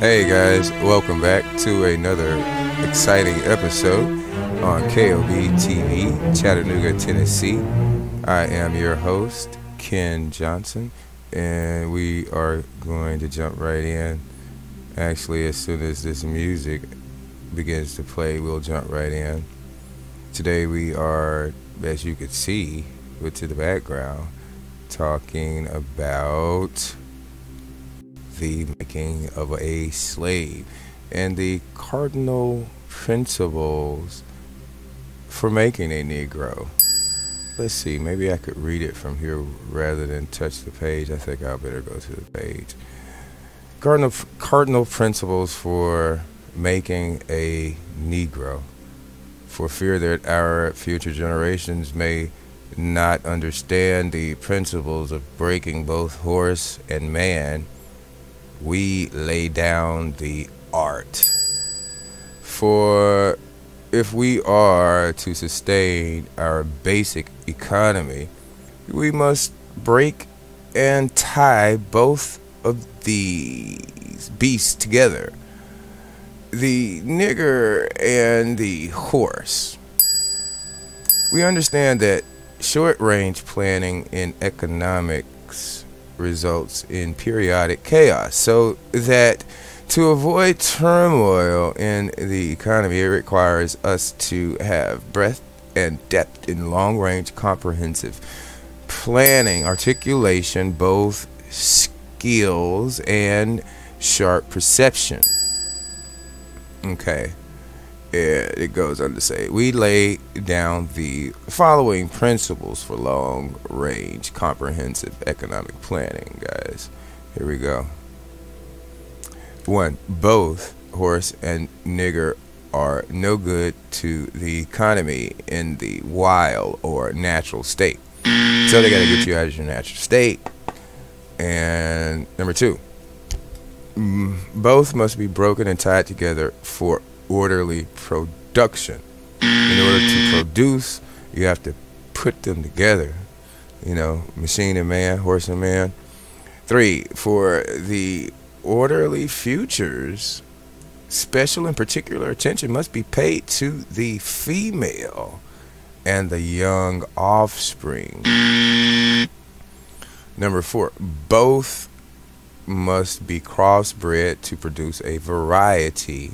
Hey guys, welcome back to another exciting episode on KOB TV, Chattanooga, Tennessee. I am your host, Ken Johnson, and we are going to jump right in. Actually, as soon as this music begins to play, we'll jump right in. Today we are, as you can see, to the background, talking about the making of a slave and the cardinal principles for making a Negro. Let's see, maybe I could read it from here rather than touch the page. I think I better go to the page. Cardinal principles for making a Negro. For fear that our future generations may not understand the principles of breaking both horse and man, we lay down the art. For if we are to sustain our basic economy, we must break and tie both of these beasts together, the nigger and the horse. We understand that short-range planning in economics results in periodic chaos, so that to avoid turmoil in the economy, it requires us to have breadth and depth in long-range comprehensive planning, articulation, both skills and sharp perception. Okay, it goes on to say, we lay down the following principles for long-range comprehensive economic planning, guys. Here we go. 1. Both horse and nigger are no good to the economy in the wild or natural state. So they got to get you out of your natural state. And number 2, both must be broken and tied together for orderly production. In order to produce, you have to put them together. You know, machine and man, horse and man. 3, for the orderly futures, special and particular attention must be paid to the female and the young offspring. Number 4, both must be crossbred to produce a variety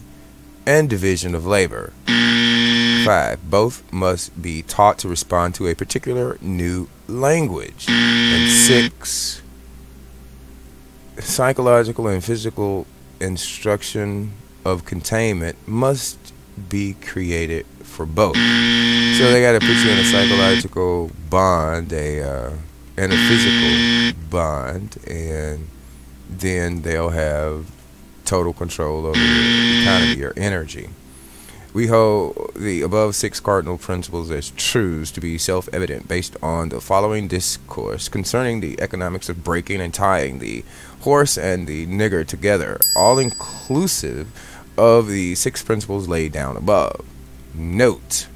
and division of labor. 5, both must be taught to respond to a particular new language. And 6, psychological and physical instruction of containment must be created for both. So they got to put you in a psychological bond, and a physical bond, and then they'll have total control over your economy or energy. We hold the above 6 cardinal principles as truths to be self-evident based on the following discourse concerning the economics of breaking and tying the horse and the nigger together, all inclusive of the 6 principles laid down above. Note,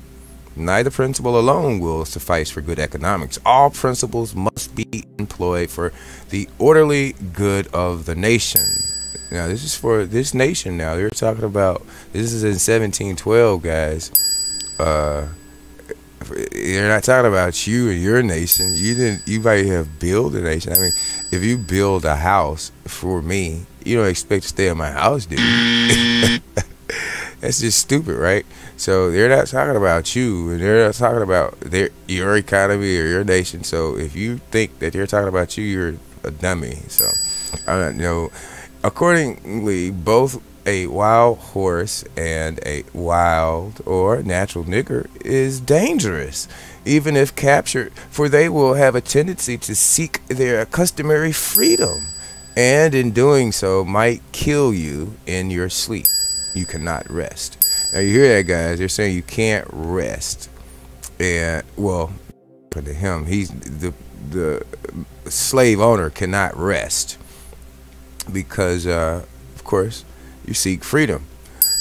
neither principle alone will suffice for good economics. All principles must be employed for the orderly good of the nation. Now, this is for this nation. Now, they're talking about, this is in 1712, guys. They're not talking about you and your nation. You might have built a nation. I mean, if you build a house for me, you don't expect to stay in my house, do you? That's just stupid, right? So they're not talking about you, and they're not talking about your economy or your nation. So if you think that they're talking about you, you're a dummy. So I don't know. Accordingly, both a wild horse and a wild or natural nigger is dangerous, even if captured, for they will have a tendency to seek their customary freedom, and in doing so might kill you in your sleep. You cannot rest. Now you hear that, guys? They're saying you can't rest, and well, to him, he's the slave owner cannot rest. Because, of course, you seek freedom.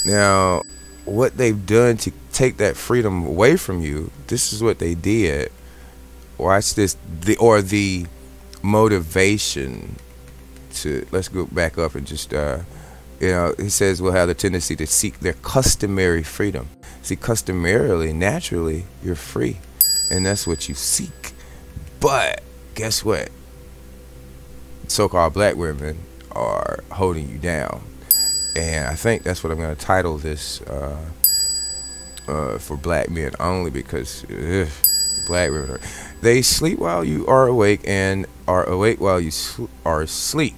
Now, what they've done to take that freedom away from you, this is what they did. Watch this. The motivation to, let's go back up and just It says will have the tendency to seek their customary freedom. See, customarily, naturally, you're free, and that's what you seek. But guess what? So-called black women are holding you down, and I think that's what I'm going to title this for black men only, because black women they sleep while you are awake and are awake while you are asleep.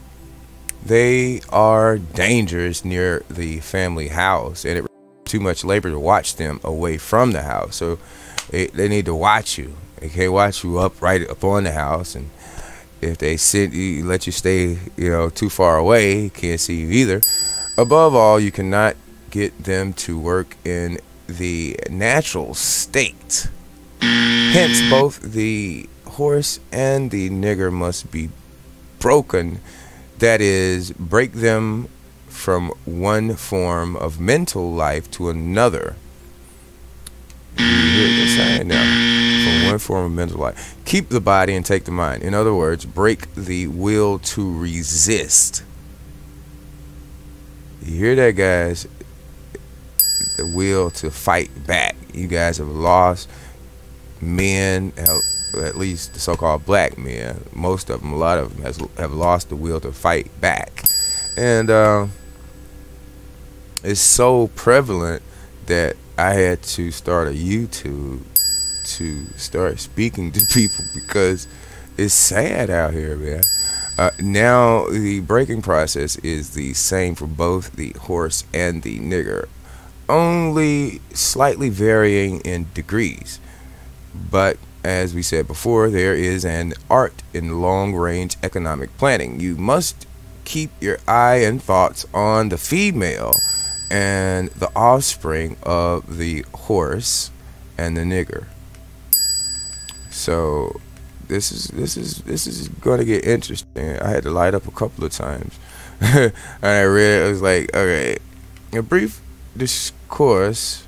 They are dangerous near the family house, and it requires too much labor to watch them away from the house. So they need to watch you. They can't watch you up right up on the house, and if they let you stay, too far away, you can't see you either. Above all, you cannot get them to work in the natural state. Hence, both the horse and the nigger must be broken. That is, break them from one form of mental life to another. You hear what they're saying now? From one form of mental life. Keep the body and take the mind. In other words, break the will to resist. You hear that, guys? The will to fight back. You guys have lost. Men, at least the so-called black men, most of them, a lot of them have lost the will to fight back. And it's so prevalent that I had to start a YouTube to start speaking to people, because it's sad out here, man. Now the breaking process is the same for both the horse and the nigger, only slightly varying in degrees. But as we said before, there is an art in long-range economic planning. You must keep your eye and thoughts on the female and the offspring of the horse and the nigger. So this is going to get interesting. I had to light up a couple of times, and I read it. I was like, okay, a brief discourse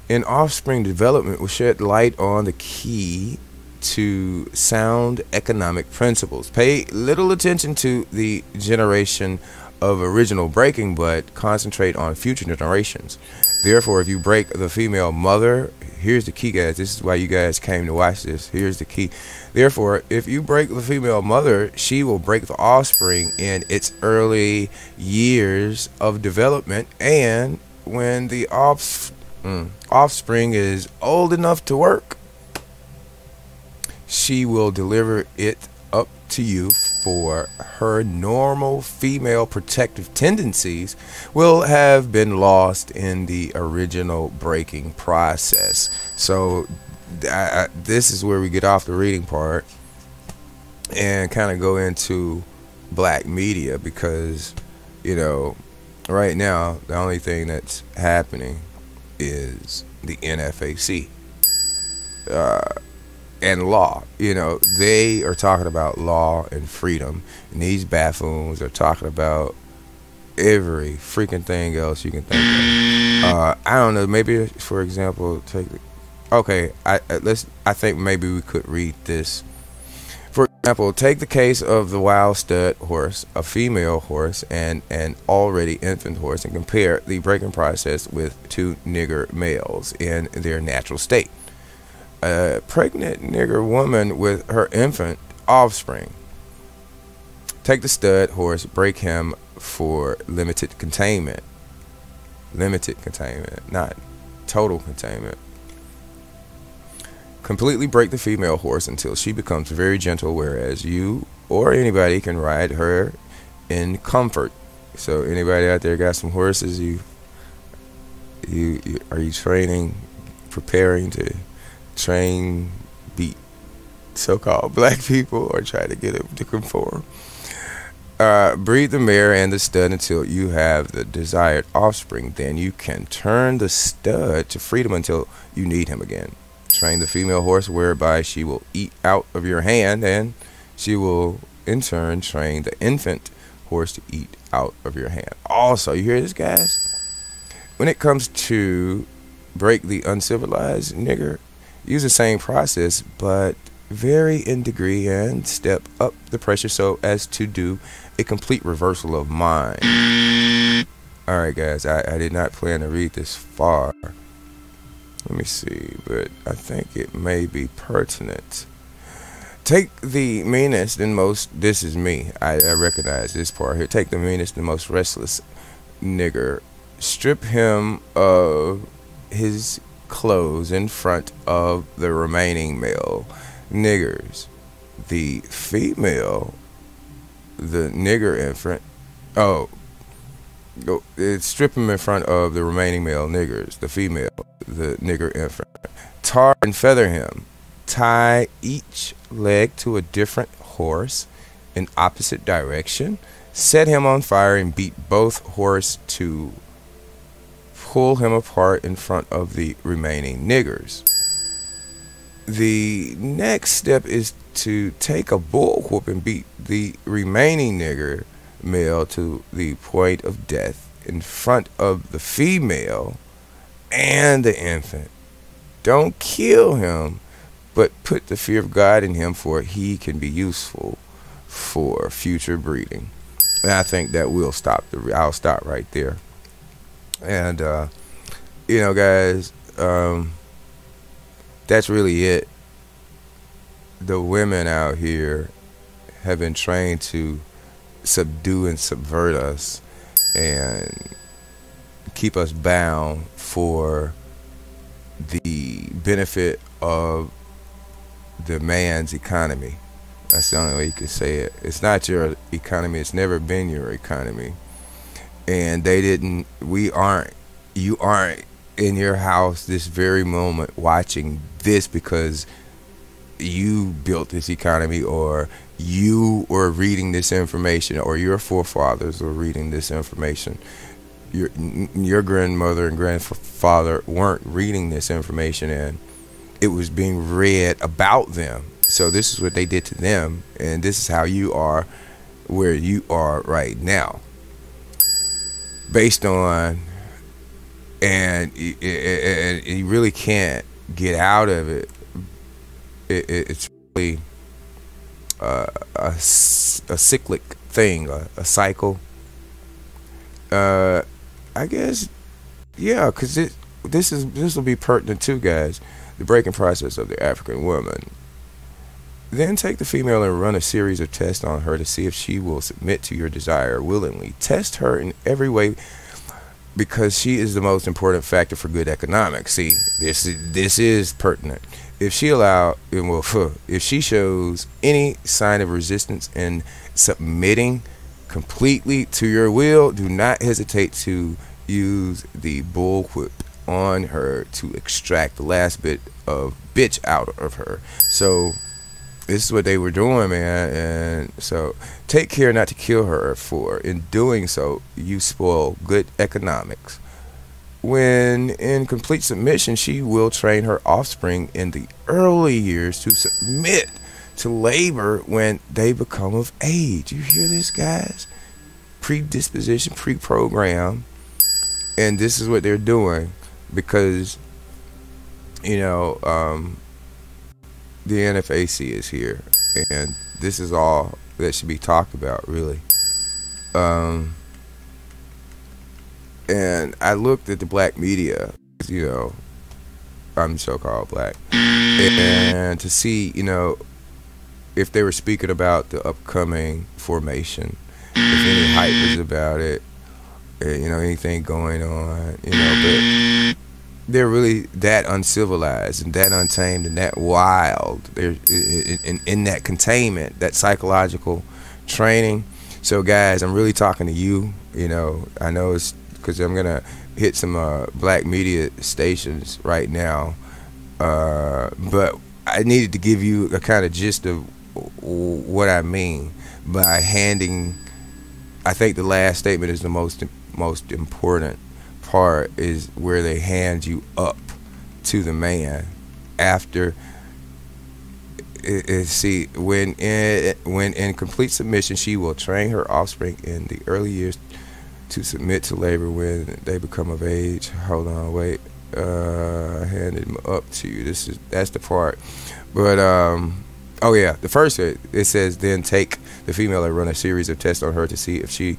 in offspring development will shed light on the key to sound economic principles. Pay little attention to the generation of original breaking, but concentrate on future generations. Therefore, if you break the female mother, here's the key, guys. This is why you guys came to watch this. Here's the key. Therefore, if you break the female mother, she will break the offspring in its early years of development, and when the offspring is old enough to work, she will deliver it up to you, for her normal female protective tendencies will have been lost in the original breaking process. So this is where we get off the reading part and kind of go into black media, because right now the only thing that's happening is the NFAC and law. They are talking about law and freedom, and these buffoons are talking about every freaking thing else you can think of. I don't know, maybe for example, I think maybe we could read this. For example, take the case of the wild stud horse, a female horse, and an already infant horse, and compare the breaking process with two nigger males in their natural state. A pregnant nigger woman with her infant offspring. Take the stud horse, break him for limited containment. Limited containment, not total containment. Completely break the female horse until she becomes very gentle, whereas you or anybody can ride her in comfort. So anybody out there got some horses, are you training, preparing to train, beat so-called black people, or try to get them to conform? Breed the mare and the stud until you have the desired offspring. Then you can turn the stud to freedom until you need him again. Train the female horse whereby she will eat out of your hand, and she will in turn train the infant horse to eat out of your hand. Also, you hear this, guys? When it comes to break the uncivilized nigger, use the same process, but vary in degree and step up the pressure so as to do a complete reversal of mind. Alright, guys, I did not plan to read this far. Let me see, but I think it may be pertinent. Take the meanest and most, this is me, I recognize this part here. Take the meanest and most restless nigger, strip him of his clothes in front of the remaining male niggers. The female, the nigger infant, strip him in front of the remaining male niggers. The female, the nigger infant. Tar and feather him. Tie each leg to a different horse in opposite direction. Set him on fire and beat both horses to pull him apart in front of the remaining niggers. The next step is to take a bullwhip and beat the remaining nigger male to the point of death in front of the female and the infant. Don't kill him, but put the fear of God in him, for he can be useful for future breeding. And I think that will stop I'll stop right there. And you know, guys, that's really it. The women out here have been trained to subdue and subvert us and keep us bound for the benefit of the man's economy. That's the only way you can say it. It's not your economy. It's never been your economy. And you aren't in your house this very moment watching this because you built this economy, or you were reading this information, or your forefathers were reading this information. Your grandmother and grandfather weren't reading this information, and it was being read about them. So this is what they did to them, and this is how you are where you are right now, based on, and you really can't get out of it. It's really a cyclic thing, a cycle. I guess, yeah, because this will be pertinent too, guys. The breaking process of the African woman. Then take the female and run a series of tests on her to see if she will submit to your desire willingly. Test her in every way, because she is the most important factor for good economics. See, this is pertinent. If she shows any sign of resistance in submitting completely to your will, do not hesitate to use the bullwhip on her to extract the last bit of bitch out of her. So this is what they were doing, man. And so take care not to kill her, for in doing so you spoil good economics. When in complete submission, she will train her offspring in the early years to submit to labor when they become of age. You hear this, guys? Predisposition, pre-program. And this is what they're doing because, you know, the NFAC is here, and this is all that should be talked about, really. And I looked at the black media, you know, I'm so-called black, and to see, you know, if they were speaking about the upcoming formation, if any hype was about it, you know, anything going on, you know, but they're really that uncivilized and that untamed and that wild. They're in that containment, that psychological training. So guys, I'm really talking to you. You know, I know it's because I'm gonna hit some black media stations right now, but I needed to give you a kind of gist of what I mean by handing. I think the last statement is the most important part, is where they hand you up to the man after. See, when in complete submission, she will train her offspring in the early years to submit to labor when they become of age. Hold on, wait. I handed them up to you. That's the part. But oh yeah, the first it says, then take the female and run a series of tests on her to see if she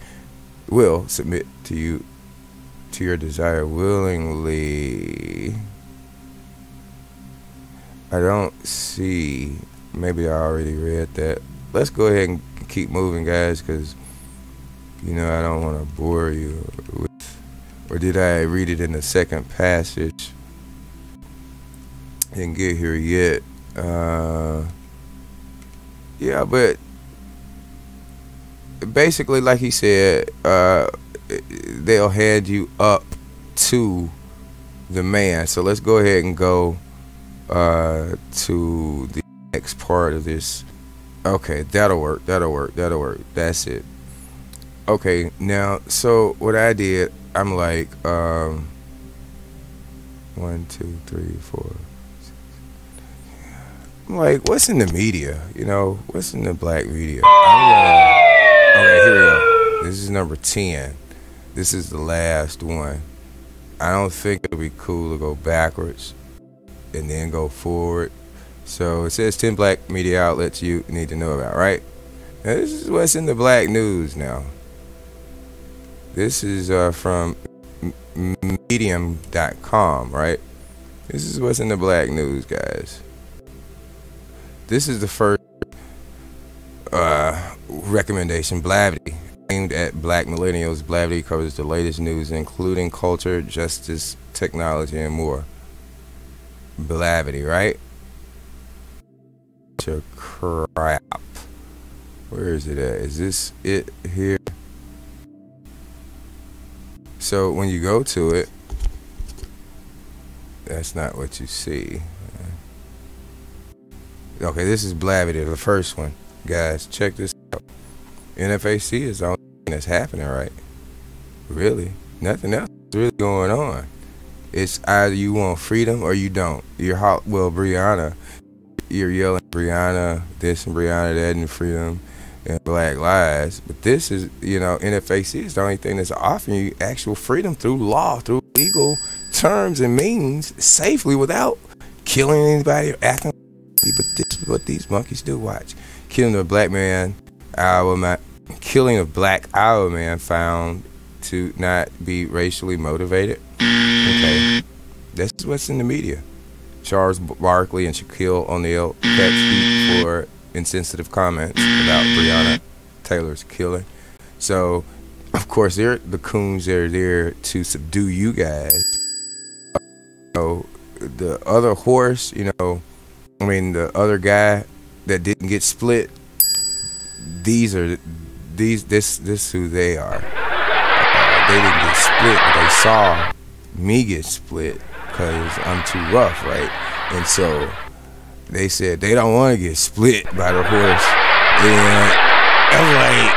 will submit to you to your desire willingly. I don't see. Maybe I already read that. Let's go ahead and keep moving, guys, because I don't want to bore you with. Or did I read it in the second passage? Didn't get here yet. Yeah, but basically, like he said, they'll hand you up to the man. So let's go ahead and go to the next part of this. Okay, that'll work. That's it. Okay, now, so what I did, I'm like, 1, 2, 3, 4. I'm like, what's in the media? What's in the black media? Okay, here we go. This is number 10. This is the last one. I don't think it'll be cool to go backwards and then go forward. So it says 10 black media outlets you need to know about, right? Now, this is what's in the black news now. This is from medium.com, right? This is what's in the black news, guys. This is the first recommendation, Blavity. Aimed at black millennials, Blavity covers the latest news, including culture, justice, technology, and more. Blavity, right? Crap. Where is it at? Is this it here? So when you go to it, that's not what you see. Okay, this is Blavity, the first one. Guys, check this out. NFAC is the only thing that's happening, right? Really? Nothing else is really going on. It's either you want freedom or you don't. Brianna, you're yelling Brianna this and Brianna that and freedom and black lives. But this is, NFAC is the only thing that's offering you actual freedom through law, through legal terms and means, safely without killing anybody or acting. But this is what these monkeys do. Watch. Killing a black Iowa man found to not be racially motivated. Okay. This is what's in the media. Charles Barkley and Shaquille O'Neal catch heat for insensitive comments about Breonna Taylor's killing. So, of course, they're the coons that are there to subdue you guys. The other horse, the other guy that didn't get split. This is who they are. They didn't get split, but they saw me get split because I'm too rough, right? And so they said they don't want to get split by the horse. And I'm like,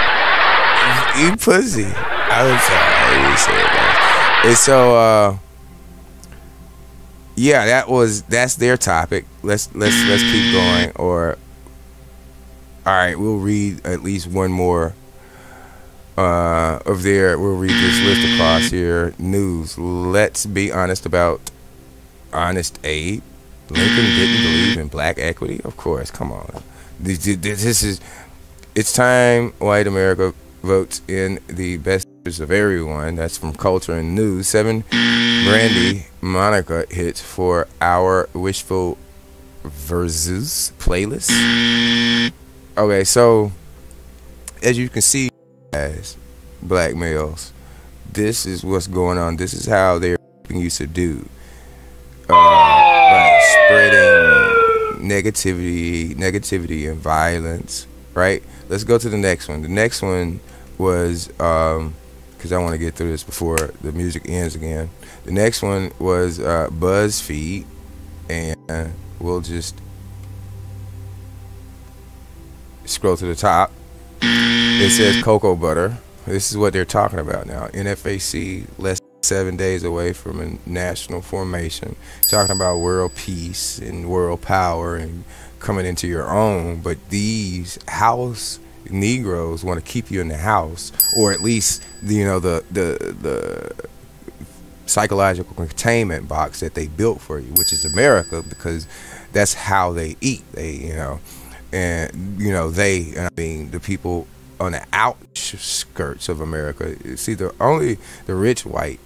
you pussy. I was sorry. Say that. And so, yeah, that's their topic. Let's keep going. Or, all right, we'll read at least one more we'll read this list across here. News. Let's be honest about Honest Abe. Lincoln didn't believe in black equity. Of course, come on. It's time white America votes in the best interest of everyone. That's from Culture and News. 7 Brandy Monica hits for our Wishful Versus playlist. Okay, so as you can see, guys, black males, this is what's going on. This is how they're keeping you subdued. Like spreading negativity and violence, right? Let's go to the next one. The next one was, because I want to get through this before the music ends again. The next one was BuzzFeed, and we'll just scroll to the top. It says cocoa butter. This is what they're talking about now. NFAC, less than 7 days away from a national formation. Talking about world peace and world power and coming into your own. But these house Negroes want to keep you in the house, or at least the psychological containment box that they built for you, which is America, because that's how they eat. The people on the outskirts of America. See, only the rich white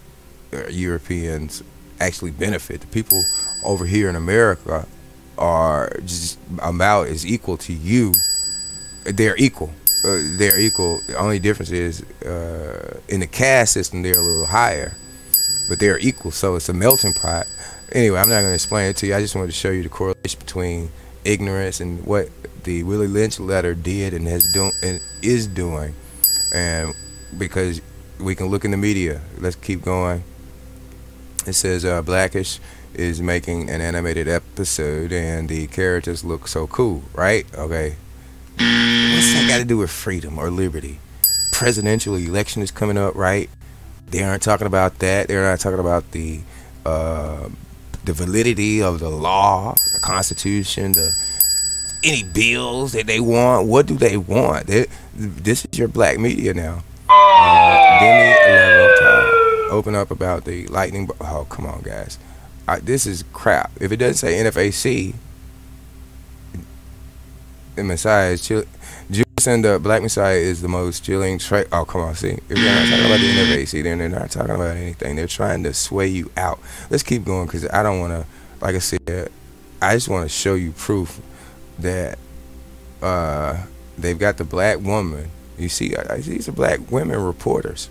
Europeans actually benefit. The people over here in America are just about as equal to you. They're equal. They're equal. The only difference is in the caste system they're a little higher, but they're equal. So it's a melting pot. Anyway, I'm not going to explain it to you. I just wanted to show you the correlation between ignorance and what the Willie Lynch letter did and is doing, and because we can look in the media. Let's keep going. It says Blackish is making an animated episode and the characters look so cool, right? Okay. What's that got to do with freedom or liberty? Presidential election is coming up, right? They aren't talking about that. They're not talking about the validity of the law, the Constitution, any bills that they want. What do they want? This is your black media now. Demi level open up about the lightning. Oh, come on, guys. This is crap. If it doesn't say NFAC, the Messiah is chill. Judas and the Black Messiah is the most chilling. Oh, come on, see. If they're not talking about the NFAC, then they're not talking about anything. They're trying to sway you out. Let's keep going because I don't want to, like I said, I just want to show you proof that they've got the black woman. You see, these are black women reporters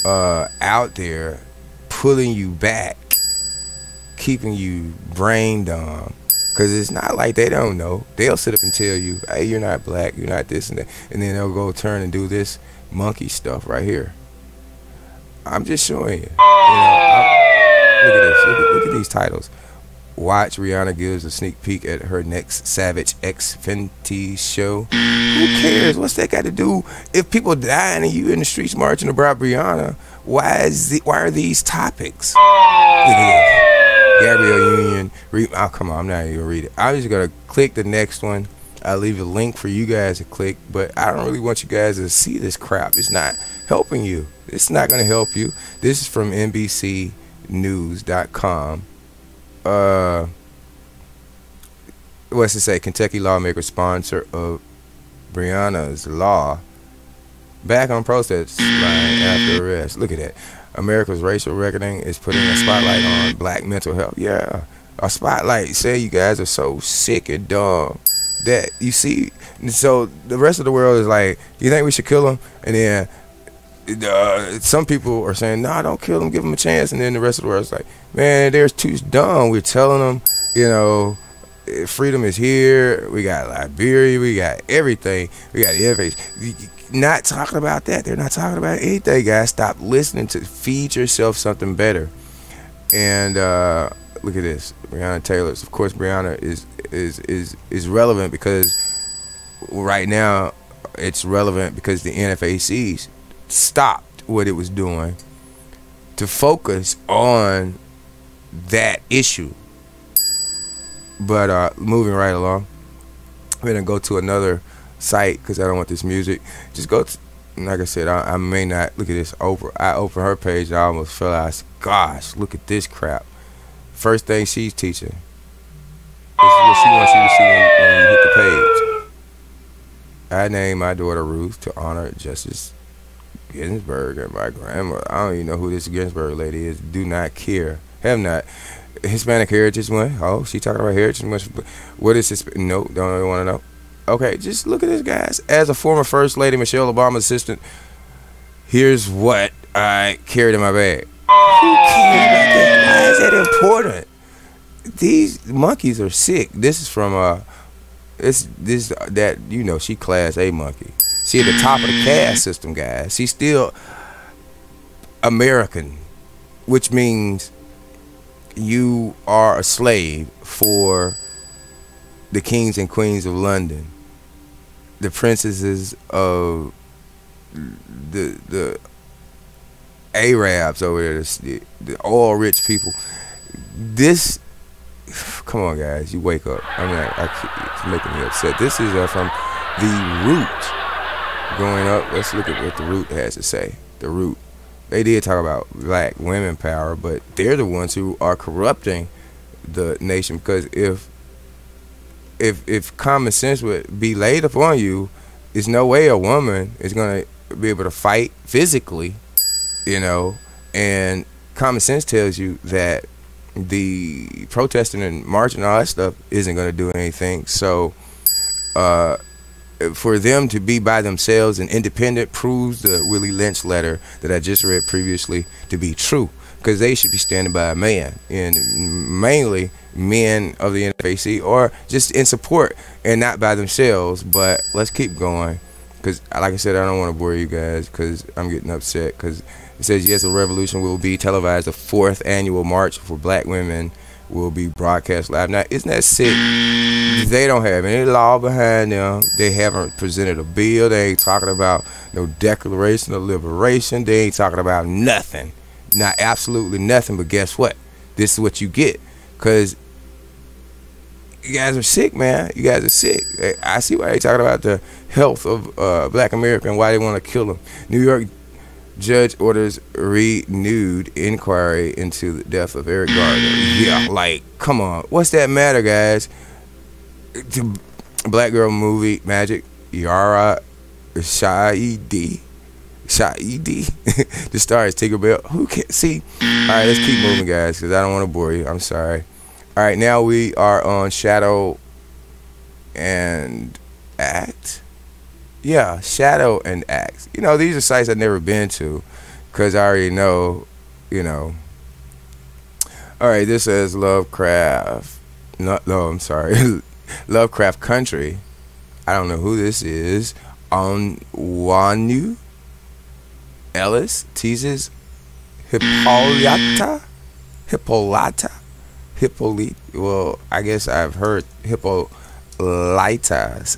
out there pulling you back, keeping you brain dumb. Because it's not like they don't know. They'll sit up and tell you, hey, you're not black, you're not this and that. And then they'll go turn and do this monkey stuff right here. I'm just showing you. Look at this. Look at these titles. Watch, Rihanna gives a sneak peek at her next Savage X Fenty show. Who cares? What's that got to do? If people dying and you in the streets marching about Rihanna, why are these topics? Look at this. Gabrielle Union. Oh, come on, I'm not even gonna read it. I'm just gonna click the next one. I'll leave a link for you guys to click, but I don't really want you guys to see this crap. It's not helping you. It's not gonna help you. This is from NBCnews.com. What's it say? Kentucky lawmaker sponsor of Breonna's law back on protest line after arrest. Look at that. America's racial reckoning is putting a spotlight on black mental health. Yeah, a spotlight. Say you guys are so sick and dumb that you see. So the rest of the world is like, you think we should kill him? And then some people are saying, nah, don't kill him, give him a chance. And then the rest of the world is like, man, they're too dumb. We're telling them, freedom is here. We got Liberia. We got everything. We got everything. Not talking about that. They're not talking about anything, guys. Stop listening to feed yourself something better. And look at this, Breonna Taylor's. Of course, Breonna is relevant because right now it's relevant because the NFAC stopped what it was doing to focus on that issue. But moving right along, we're gonna go to another site because I don't want this music. Just go to, like I said, I may not look at this. I opened her page and I almost fell out. Gosh, look at this crap. First thing she's teaching. This is what she wants you to see when you hit the page. I named my daughter Ruth to honor Justice Ginsburg and my grandmother. I don't even know who this Ginsburg lady is. Do not care. Have not. Hispanic Heritage Month. Oh, she talking about Heritage Month. What is this? No, don't want to know. Okay, just look at this, guys. As a former First Lady Michelle Obama's assistant, here's what I carried in my bag. Who cares about that? Why is that important? These monkeys are sick. This is from she class A monkey. She at the top of the caste system, guys. She's still American, which means you are a slave for the kings and queens of London, the princesses of the Arabs over there, the oil rich people. This, come on, guys, you wake up. It's making me upset. This is from The Root. Going up, let's look at what The Root has to say. The Root. They did talk about black women power, but they're the ones who are corrupting the nation. Because if common sense would be laid upon you, there's no way a woman is gonna be able to fight physically, and common sense tells you that the protesting and marching and all that stuff isn't going to do anything. So for them to be by themselves and independent proves the Willie Lynch letter that I just read previously to be true, because they should be standing by a man, and mainly men of the NFAC, or just in support and not by themselves. But let's keep going, because like I said, I don't want to bore you guys because I'm getting upset, because it says, yes, a revolution will be televised. The 4th annual march for black women will be broadcast live. Now, isn't that sick? They don't have any law behind them. They haven't presented a bill. They ain't talking about no Declaration of Liberation. They ain't talking about nothing. Not absolutely nothing. But guess what? This is what you get. Because you guys are sick, man. You guys are sick. I see why they talking about the health of black America and why they want to kill them. New York judge orders renewed inquiry into the death of Eric Gardner. Yeah, like, come on. What's that matter, guys? The black girl movie Magic, Yara Shahidi. The star is Tinkerbell. Who can see? All right, let's keep moving, guys, because I don't want to bore you. I'm sorry. All right, now we are on Shadow and Act. Yeah, Shadow and Act. You know, these are sites I've never been to, because I already know, you know. All right, this says Lovecraft. No, I'm sorry. Lovecraft Country. I don't know who this is. Onwanu Ellis teases Hippolyta. Well, I guess I've heard Hippolyta's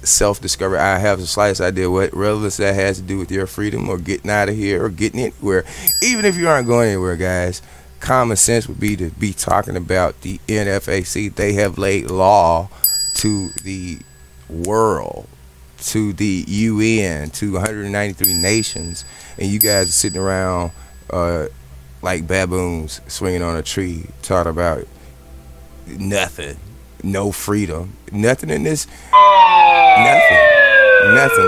self-discovery. I have the slightest idea what relevance that has to do with your freedom or getting out of here or getting anywhere. Even if you aren't going anywhere, guys, common sense would be to be talking about the NFAC. They have laid law to the world, to the UN, to 193 nations, and you guys are sitting around like baboons swinging on a tree talking about nothing, no freedom, nothing in this, nothing.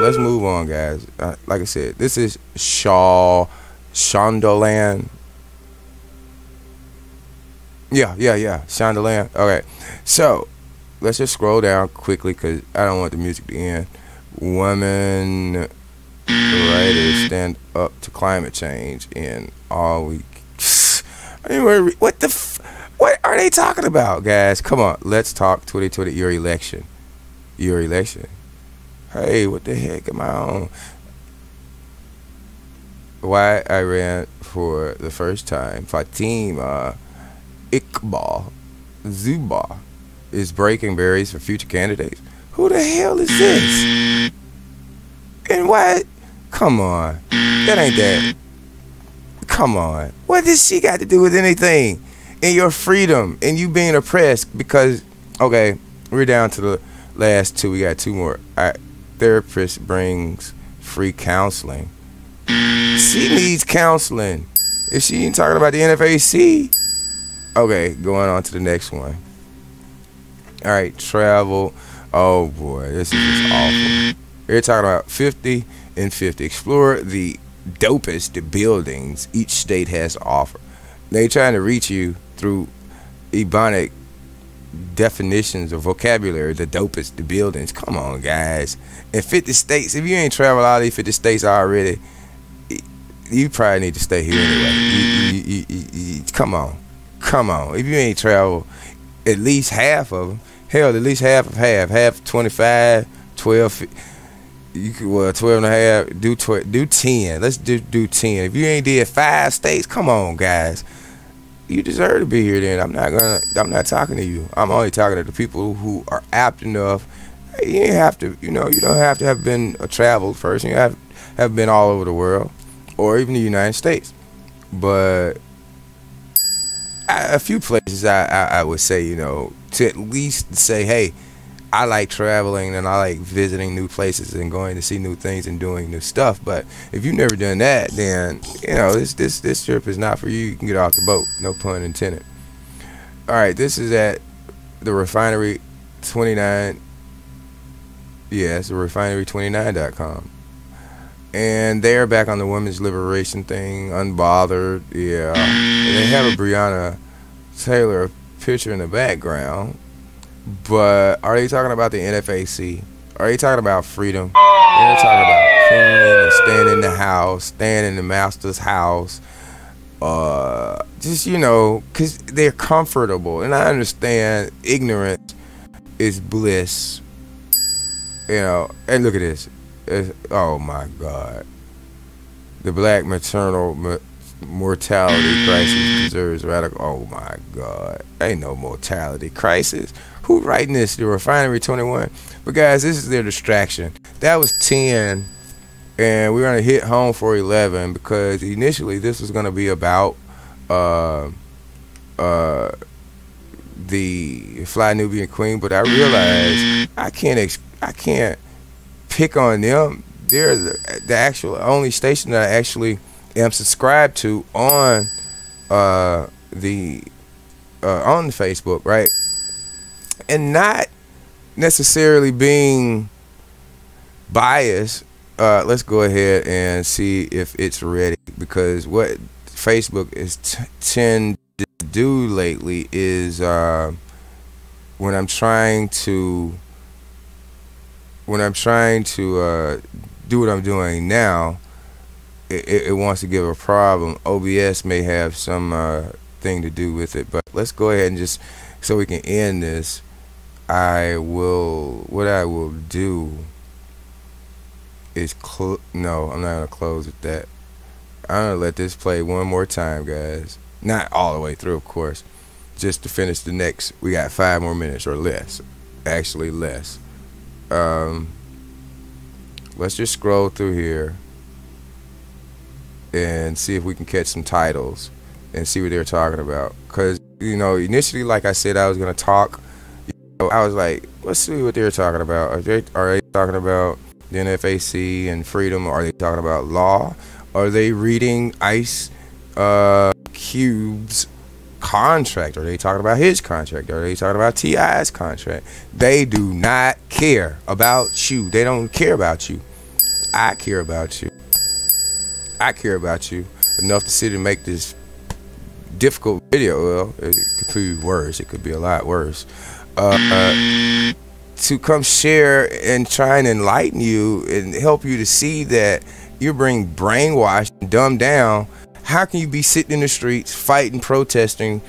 Let's move on, guys. Like I said, this is Shondaland. Yeah, Shondaland. Okay, so let's just scroll down quickly because I don't want the music to end. Women writers stand up to climate change in all week. Anyway, what are they talking about, guys? Come on, let's talk 2020. Your election. Hey, what the heck am I on? Why I ran for the first time. Fatima Iqbal Zuba is breaking berries for future candidates. Who the hell is this? And why? Come on. That ain't that. Come on. What does she got to do with anything? And your freedom and you being oppressed because, okay, we're down to the last two. We got two more. Therapist brings free counseling. She needs counseling. If she ain't talking about the NFAC. Okay, going on to the next one. All right, travel. Oh boy, this is just awful. They're talking about 50 and 50. Explore the dopest buildings each state has to offer. They trying to reach you through ebonic definitions of vocabulary. The dopest buildings. Come on, guys. In 50 states, if you ain't traveled all these 50 states already, you probably need to stay here anyway. Come on. If you ain't traveled at least half of them, hell, at least half of half 25, 12. You could, well, 12 and a half. Do 10. Let's do 10. If you ain't did 5 states, come on, guys. You deserve to be here. Then I'm not talking to you. I'm only talking to the people who are apt enough. You ain't have to. You know, you don't have to have been a traveled person. You have been all over the world, or even the United States. But a few places I would say, you know, to at least say, hey, I like traveling and I like visiting new places and going to see new things and doing new stuff. But if you've never done that, then, you know, this trip is not for you. You can get off the boat. No pun intended. All right, this is at the Refinery 29. Yeah, it's the refinery29.com. and they're back on the women's liberation thing, unbothered. Yeah, and they have a Breonna Taylor picture in the background. But are they talking about the NFAC? Are they talking about freedom? They're talking about cooning and staying in the house, staying in the master's house. Just, because they're comfortable. And I understand ignorance is bliss. And look at this. Oh my God. The black maternal mortality crisis deserves radical. Oh my God. Ain't no mortality crisis. Who writing this? The Refinery 21. But guys, this is their distraction. That was 10, and we're gonna hit home for 11 because initially this was gonna be about the Fly Nubian Queen, but I realized I can't pick on them. They're the actual only station that I actually am subscribed to on the Facebook, right? And not necessarily being biased. Let's go ahead and see if it's ready, because what Facebook is tend to do lately is when I'm trying to do what I'm doing now, it wants to give a problem. OBS may have some thing to do with it, but let's go ahead and just, so we can end this, what I will do is no, I'm not gonna close with that. I'm gonna let this play one more time, guys. Not all the way through, of course, just to finish the next. We got 5 more minutes or less, actually less. Let's just scroll through here and see if we can catch some titles and see what they're talking about. Because initially, like I said, I was gonna talk. I was like, let's see what they're talking about. Are they talking about the NFAC and freedom? Are they talking about law? Are they reading Ice Cube's contract? Are they talking about his contract? Are they talking about T.I.'s contract? They do not care about you. They don't care about you. I care about you. I care about you enough to sit and make this difficult video. Well, it could be worse. It could be a lot worse. To come share and try and enlighten you and help you to see that you're being brainwashed and dumbed down. How can you be sitting in the streets, fighting, protesting,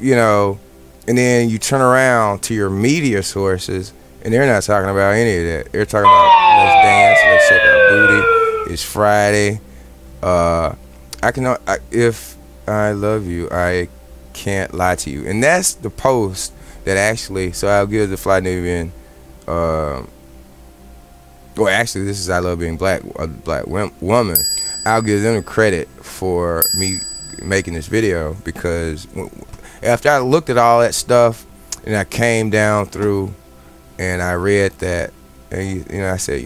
and then you turn around to your media sources and they're not talking about any of that. They're talking about let's dance, let's shake our booty. It's Friday. If I love you, I can't lie to you. And that's the post that actually, so I'll give the Fly Nubian, well, actually, this is I Love Being Black, a black woman. I'll give them credit for me making this video, because after I looked at all that stuff and I came down through and I read that, and I said,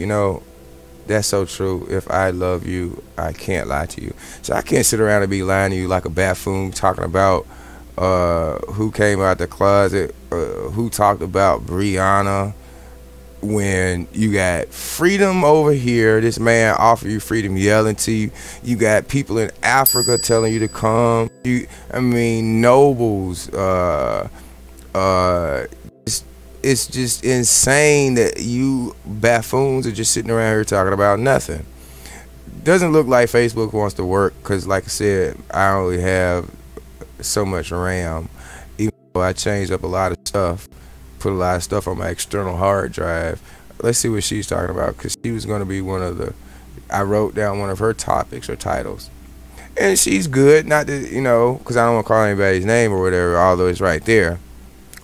that's so true. If I love you, I can't lie to you. So I can't sit around and be lying to you like a buffoon, talking about who came out the closet, who talked about Breonna, when you got freedom over here. This man offer you freedom, yelling to you. You got people in Africa telling you to come. Nobles. It's just insane that you buffoons are just sitting around here talking about nothing. Doesn't look like Facebook wants to work, because like I said, I only have so much RAM. Even though I changed up a lot of stuff, put a lot of stuff on my external hard drive. Let's see what she's talking about, because she was going to be one of the, I wrote down one of her topics or titles, and she's good. Not that, because I don't want to call anybody's name or whatever, although it's right there.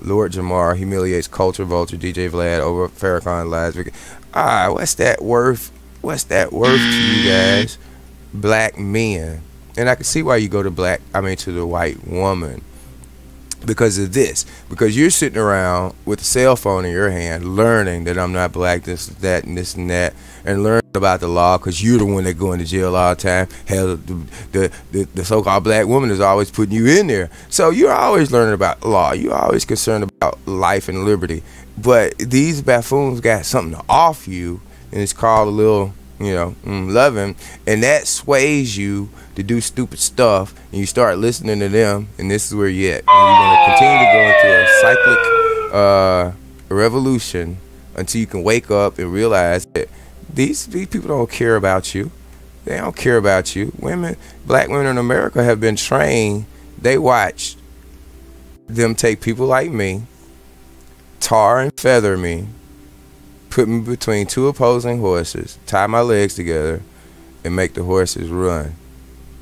Lord Jamar humiliates culture vulture DJ Vlad over Farrakhan lies. What's that worth? What's that worth to you guys? Black men. And I can see why you go to to the white woman, because of this. Because you're sitting around with a cell phone in your hand, learning that I'm not black, this, that, and this and that, and learning about the law, because you're the one that going to jail all the time. Hell, the so-called black woman is always putting you in there. So you're always learning about law. You're always concerned about life and liberty. But these buffoons got something to offer you, and it's called a little love him, and that sways you to do stupid stuff, and you start listening to them, and this is where you're at. And you're going to continue to go into a cyclic revolution until you can wake up and realize that these people don't care about you. They don't care about you. Black women in America have been trained. They watch them take people like me, tar and feather me, put me between two opposing horses, tie my legs together, and make the horses run.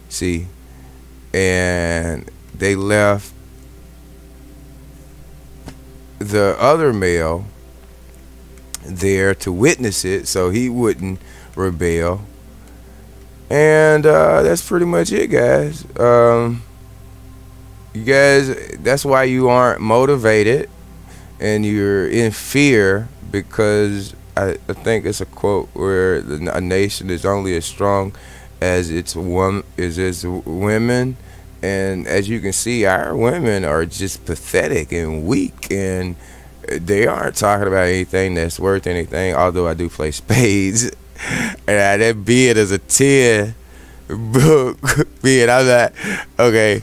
See? And they left the other male there to witness it so he wouldn't rebel. And that's pretty much it, guys. You guys, that's why you aren't motivated and you're in fear, because I think it's a quote where a nation is only as strong as its women. And as you can see, our women are just pathetic and weak, and they aren't talking about anything that's worth anything, although I do play spades. And that bid is a 10 book bid. I'm like, okay.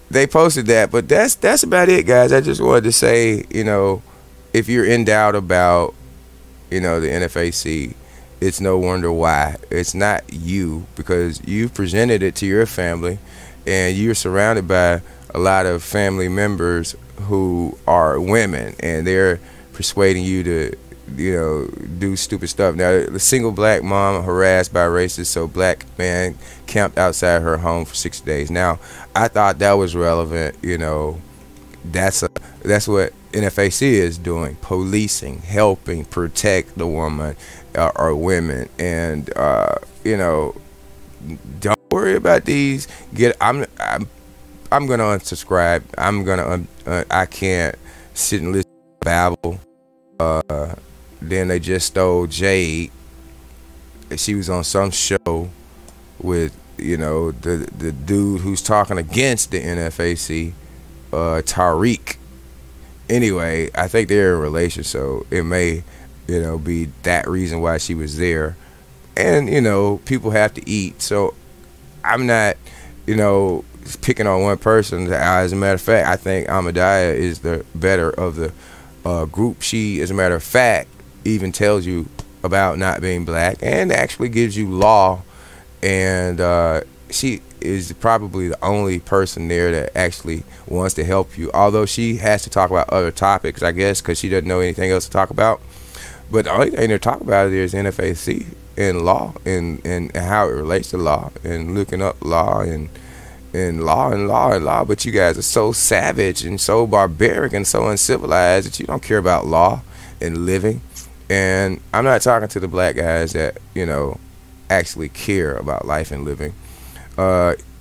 They posted that, but that's about it, guys. I just wanted to say, if you're in doubt about, the NFAC, it's no wonder why. It's not you, because you presented it to your family, and you're surrounded by a lot of family members who are women, and they're persuading you to, do stupid stuff. Now, the single black mom harassed by racists, so black man camped outside her home for 6 days. Now, I thought that was relevant. That's what NFAC is doing: policing, helping protect the woman or women. And don't worry about these. I'm gonna unsubscribe. I can't sit and listen to babble. Then they just stole Jade. She was on some show with the dude who's talking against the NFAC, Tariq. Anyway, I think they're in a relation, so it may be that reason why she was there. And people have to eat, so I'm not picking on one person. As a matter of fact, I think Ahmadiyya is the better of the group. She, as a matter of fact, even tells you about not being black and actually gives you law. And she is probably the only person there that actually wants to help you, although she has to talk about other topics, I guess, because she doesn't know anything else to talk about. But the only thing they're talking about there is NFAC and law, and how it relates to law, and looking up law and law. But you guys are so savage and so barbaric and so uncivilized that you don't care about law and living. And I'm not talking to the black guys that actually care about life and living.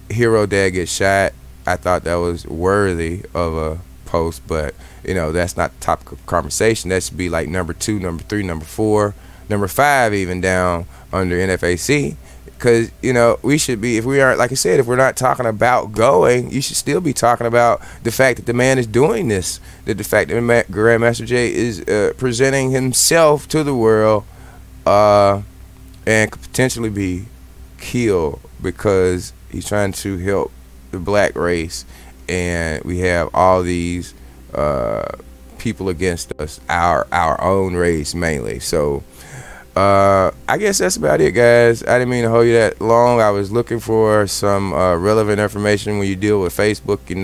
Hero dad gets shot. I thought that was worthy of a post, but that's not the topic of conversation. That should be like number 2, number 3, number 4, number 5, even down under NFAC. Because we should be, if we aren't, like I said, if we're not talking about going, you should still be talking about the fact that the man is doing this, that the fact that Grandmaster Jay is presenting himself to the world, and could potentially be killed because he's trying to help the black race, and we have all these people against us, our own race mainly. So I guess that's about it, guys. I didn't mean to hold you that long. I was looking for some relevant information. When you deal with Facebook, he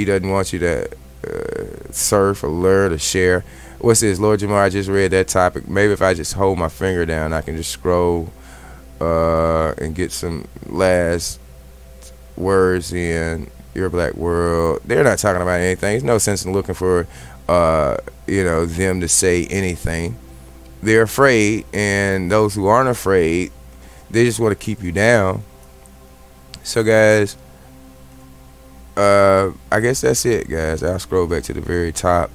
doesn't want you to surf or learn or share. What's this? Lord Jamar, I just read that topic. Maybe if I just hold my finger down, I can just scroll and get some last words in. Your Black World. They're not talking about anything. There's no sense in looking for them to say anything. They're afraid, and those who aren't afraid, they just want to keep you down. So guys, I guess that's it, guys. I'll scroll back to the very top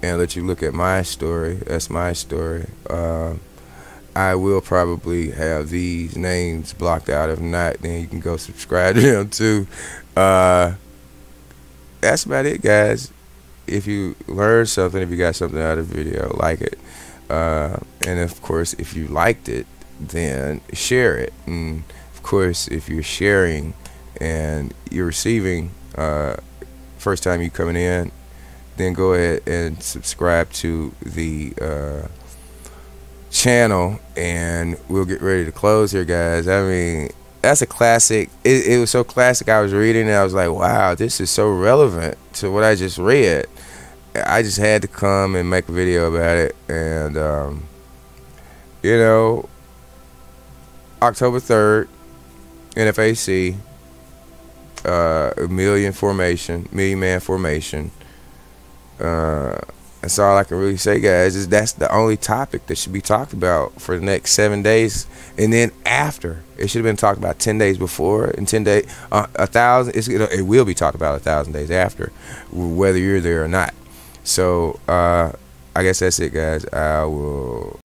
and let you look at my story. That's my story. I will probably have these names blocked out. If not, then you can go subscribe to them too. That's about it, guys. If you learned something, if you got something out of the video, like it. And of course, if you liked it, then share it. And of course, if you're sharing and you're receiving, first time you coming in, then go ahead and subscribe to the channel, and we'll get ready to close here, guys. I mean, that's a classic. It was so classic. I was reading and I was like, wow, this is so relevant to what I just read. I just had to come and make a video about it. And you know, October 3rd, NFAC, million man formation. That's all I can really say, guys. Is that's the only topic that should be talked about for the next 7 days, and then after it should have been talked about 10 days before, and 10 days, 1,000. It will be talked about 1,000 days after, whether you're there or not. So I guess that's it, guys. I will.